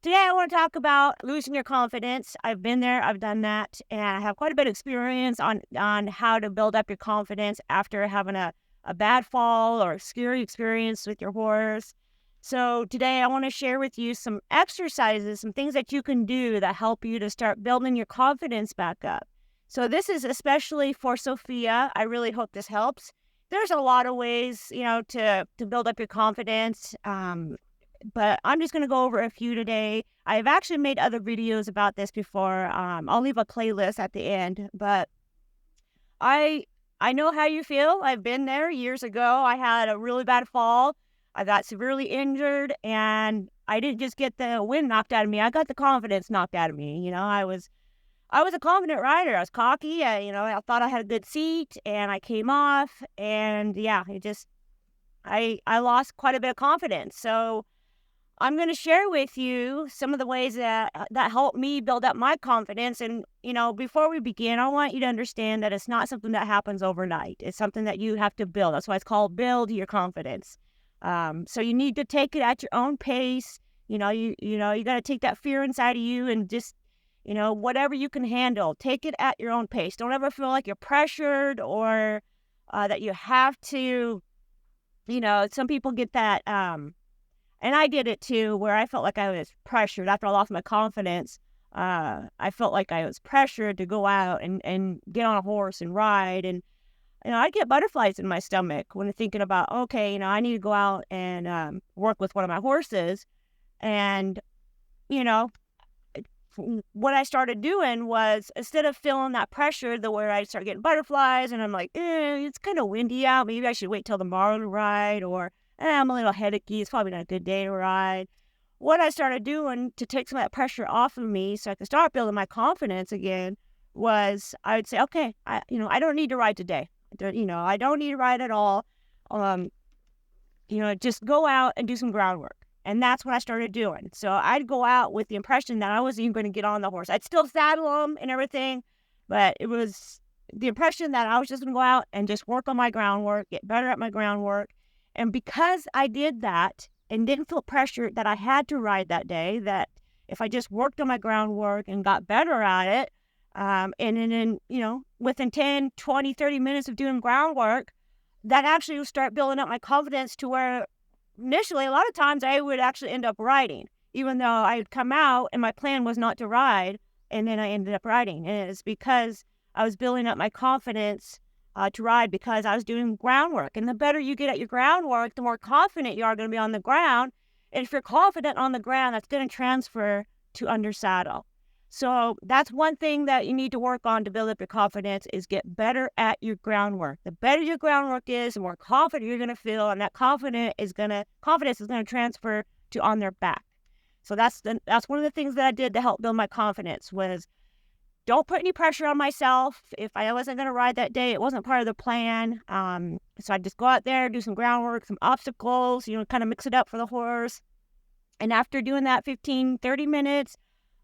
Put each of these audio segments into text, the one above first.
Today, I want to talk about losing your confidence. I've been there, I've done that, and I have quite a bit of experience on how to build up your confidence after having a bad fall or a scary experience with your horse. So today, I want to share with you some exercises, some things that you can do that help you to start building your confidence back up. So this is especially for Sophia. I really hope this helps. There's a lot of ways, to build up your confidence. But I'm just going to go over a few today. I've actually made other videos about this before. I'll leave a playlist at the end, but I I know how you feel. I've been there years ago. I had a really bad fall. I got severely injured, and I didn't just get the wind knocked out of me. I got the confidence knocked out of me. I was a confident rider. I was cocky. I thought I had a good seat, and I came off, and yeah, I lost quite a bit of confidence. So I'm going to share with you some of the ways that helped me build up my confidence. And before we begin, I want you to understand that it's not something that happens overnight. It's something that you have to build. That's why it's called build your confidence. So you need to take it at your own pace. You got to take that fear inside of you and just whatever you can handle. Take it at your own pace. Don't ever feel like you're pressured or that you have to. Some people get that. And I did it too, where I felt like I was pressured after I lost my confidence. I felt like I was pressured to go out and get on a horse and ride. And, I'd get butterflies in my stomach when thinking about, okay, I need to go out and work with one of my horses. And, you know, what I started doing was instead of feeling that pressure, the where I start getting butterflies and I'm like, it's kind of windy out. Maybe I should wait till tomorrow to ride, or I'm a little headachy. It's probably not a good day to ride. What I started doing to take some of that pressure off of me so I could start building my confidence again was I would say, okay, I don't need to ride today. I don't need to ride at all. Just go out and do some groundwork. And that's what I started doing. So I'd go out with the impression that I wasn't even going to get on the horse. I'd still saddle him and everything, but it was the impression that I was just going to go out and just work on my groundwork, get better at my groundwork. And because I did that and didn't feel pressure that I had to ride that day, that if I just worked on my groundwork and got better at it, and then, within 10, 20, 30 minutes of doing groundwork, that actually would start building up my confidence to where initially, a lot of times I would actually end up riding, even though I would come out and my plan was not to ride, and then I ended up riding. And it's because I was building up my confidence to ride because I was doing groundwork. And the better you get at your groundwork, the more confident you are going to be on the ground. And if you're confident on the ground, that's going to transfer to under saddle. So that's one thing that you need to work on to build up your confidence is get better at your groundwork. The better your groundwork is, the more confident you're going to feel, and that confidence is going to transfer to on their back. So that's one of the things that I did to help build my confidence was don't put any pressure on myself. If I wasn't going to ride that day, it wasn't part of the plan. So I'd just go out there, do some groundwork, some obstacles, kind of mix it up for the horse. And after doing that 15, 30 minutes,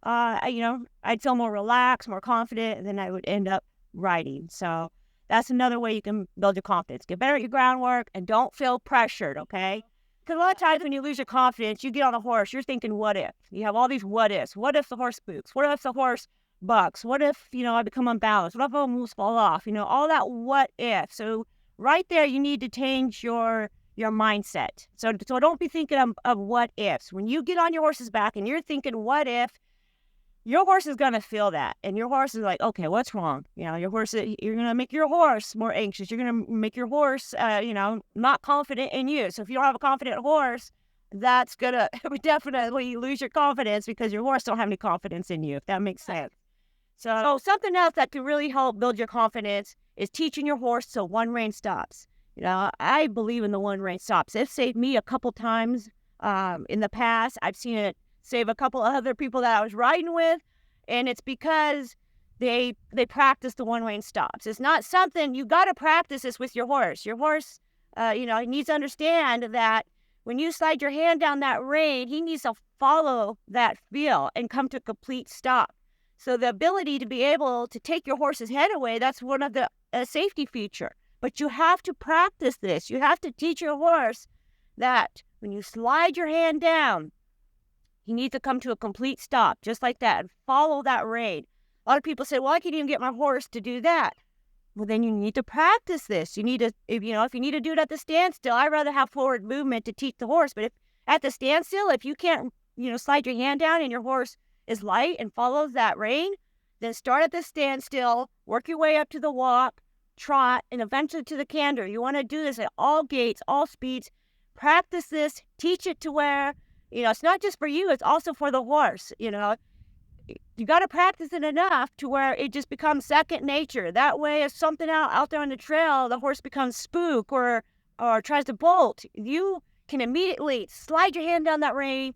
I'd feel more relaxed, more confident, and then I would end up riding. So that's another way you can build your confidence. Get better at your groundwork and don't feel pressured, okay? Because a lot of times when you lose your confidence, you get on a horse, you're thinking, what if? You have all these what ifs. What if the horse spooks? What if the horse bucks? What if, I become unbalanced? What if I almost fall off? All that what if. So right there, you need to change your mindset. So don't be thinking of what ifs. When you get on your horse's back and you're thinking, what if, your horse is going to feel that. And your horse is like, okay, what's wrong? Your horse, you're going to make your horse more anxious. You're going to make your horse, not confident in you. So if you don't have a confident horse, that's going to definitely lose your confidence because your horse don't have any confidence in you, if that makes sense. So something else that can really help build your confidence is teaching your horse to one rein stops. I believe in the one rein stops. It saved me a couple times in the past. I've seen it save a couple of other people that I was riding with, and it's because they practice the one rein stops. It's not something you got to practice this with your horse. Your horse, he needs to understand that when you slide your hand down that rein, he needs to follow that feel and come to a complete stop. So the ability to be able to take your horse's head away, that's one of the safety feature. But you have to practice this. You have to teach your horse that when you slide your hand down, He needs to come to a complete stop, just like that, and follow that rein. A lot of people say, well, I can't even get my horse to do that. Well, then you need to practice this. You need to, if you need to do it at the standstill, I'd rather have forward movement to teach the horse. But if at the standstill, if you can't, slide your hand down and your horse is light and follows that rein, then start at the standstill, work your way up to the walk, trot, and eventually to the canter. You want to do this at all gaits, all speeds. Practice this, teach it to where, it's not just for you, it's also for the horse. You got to practice it enough to where it just becomes second nature. That way, if something out there on the trail, the horse becomes spook or tries to bolt, you can immediately slide your hand down that rein,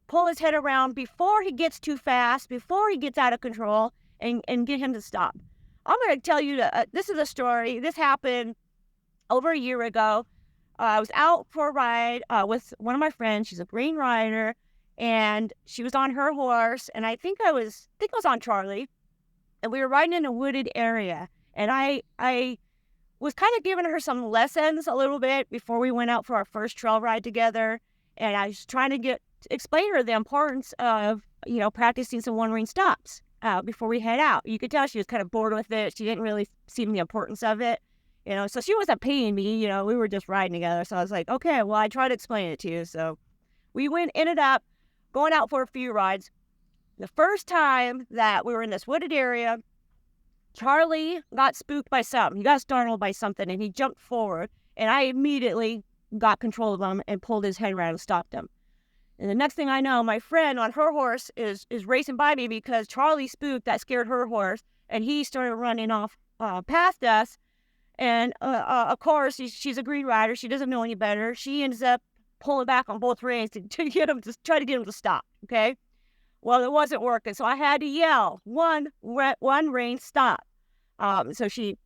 pull his head around before he gets too fast, before he gets out of control, and get him to stop. I'm going to tell you that this is a story. This happened over a year ago. I was out for a ride with one of my friends. She's a green rider, and she was on her horse, and I think I was on Charlie, and we were riding in a wooded area, and I was kind of giving her some lessons a little bit before we went out for our first trail ride together, and I was trying to explain to her the importance of, practicing some one-rein stops before we head out. You could tell she was kind of bored with it. She didn't really see the importance of it. So she wasn't paying me, we were just riding together. So I was like, okay, well, I tried to explain it to you. So we ended up going out for a few rides. The first time that we were in this wooded area, Charlie got spooked by something. He got startled by something, and he jumped forward, and I immediately got control of him and pulled his head around and stopped him. And the next thing I know, my friend on her horse is racing by me because Charlie spooked. That scared her horse, and he started running off past us. And, of course, she's a green rider. She doesn't know any better. She ends up pulling back on both reins to try to get him to stop, okay? Well, it wasn't working, so I had to yell, one rein, stop. So she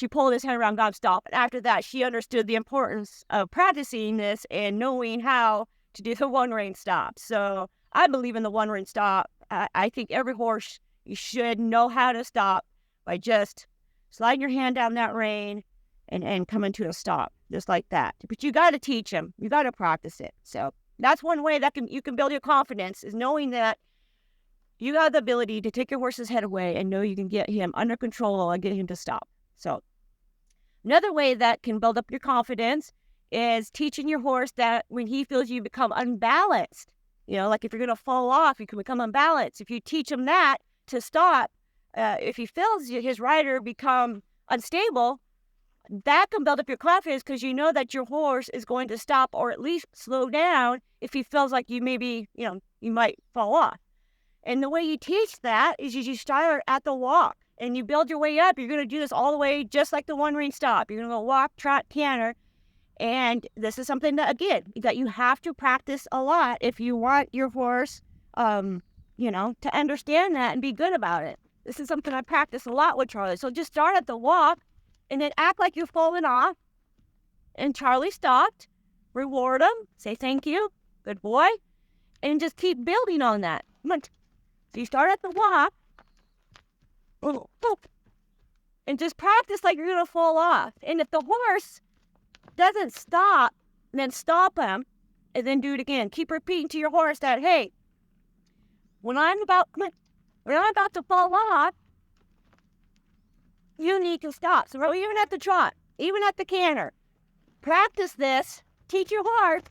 pulled his head around, got him stop. And after that, she understood the importance of practicing this and knowing how to do the one rein stop. So I believe in the one rein stop. I think every horse, you should know how to stop by just sliding your hand down that rein and coming to a stop, just like that. But you got to teach them. You got to practice it. So that's one way that you can build your confidence, is knowing that you got the ability to take your horse's head away and know you can get him under control and get him to stop. So another way that can build up your confidence is teaching your horse that when he feels you become unbalanced, like if you're going to fall off, you can become unbalanced. If you teach him that to stop, if he feels his rider become unstable, that can build up your confidence because you know that your horse is going to stop or at least slow down if he feels like you you might fall off. And the way you teach that is you start at the walk and you build your way up. You're going to do this all the way just like the one rein stop. You're going to go walk, trot, canter. And this is something that, again, that you have to practice a lot if you want your horse, to understand that and be good about it. This is something I practice a lot with Charlie. So just start at the walk and then act like you're falling off. And Charlie stopped. Reward him. Say thank you. Good boy. And just keep building on that. So you start at the walk. And just practice like you're going to fall off. And if the horse doesn't stop, then stop him. And then do it again. Keep repeating to your horse that, hey, when I'm about to fall off, you need to stop. So even at the trot, even at the canter, practice this. Teach your horse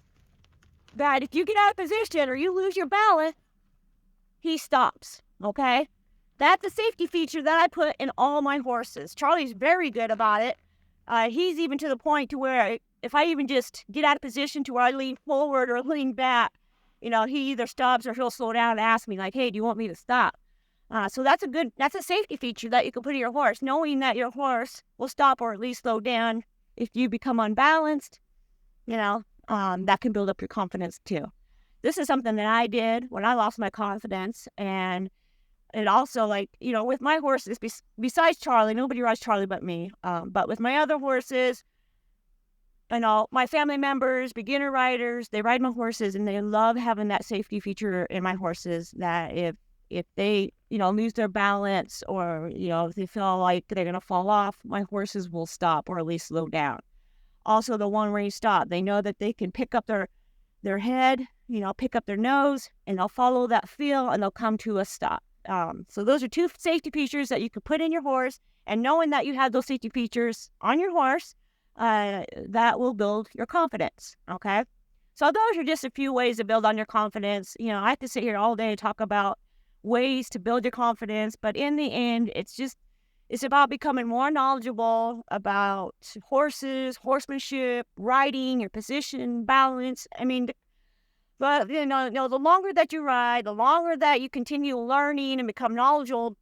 that if you get out of position or you lose your balance, he stops, okay? That's a safety feature that I put in all my horses. Charlie's very good about it. He's even to the point to where if I even just get out of position to where I lean forward or lean back, he either stops or he'll slow down and ask me like, hey, do you want me to stop? So that's a safety feature that you can put in your horse, knowing that your horse will stop or at least slow down if you become unbalanced. That can build up your confidence too. This is something that I did when I lost my confidence, and it also, with my horses, besides Charlie, nobody rides Charlie but me. But with my other horses, my family members, beginner riders, they ride my horses and they love having that safety feature in my horses that if they, lose their balance or, if they feel like they're going to fall off, my horses will stop or at least slow down. Also, the one rein stop, they know that they can pick up their head pick up their nose, and they'll follow that feel, and they'll come to a stop. So those are two safety features that you could put in your horse, and knowing that you have those safety features on your horse, that will build your confidence, okay? So those are just a few ways to build on your confidence. I have to sit here all day and talk about ways to build your confidence, but in the end, it's about becoming more knowledgeable about horses, horsemanship, riding, your position, balance. But the longer that you ride, the longer that you continue learning and become knowledgeable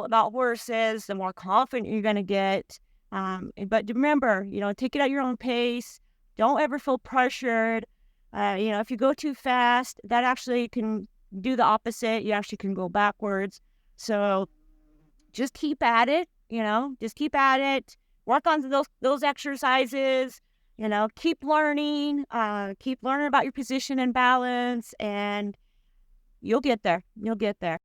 about horses, the more confident you're going to get. But remember, take it at your own pace. Don't ever feel pressured. If you go too fast, that actually can do the opposite. You actually can go backwards. So just keep at it. Just keep at it. Work on those exercises. Keep learning about your position and balance, and you'll get there. You'll get there.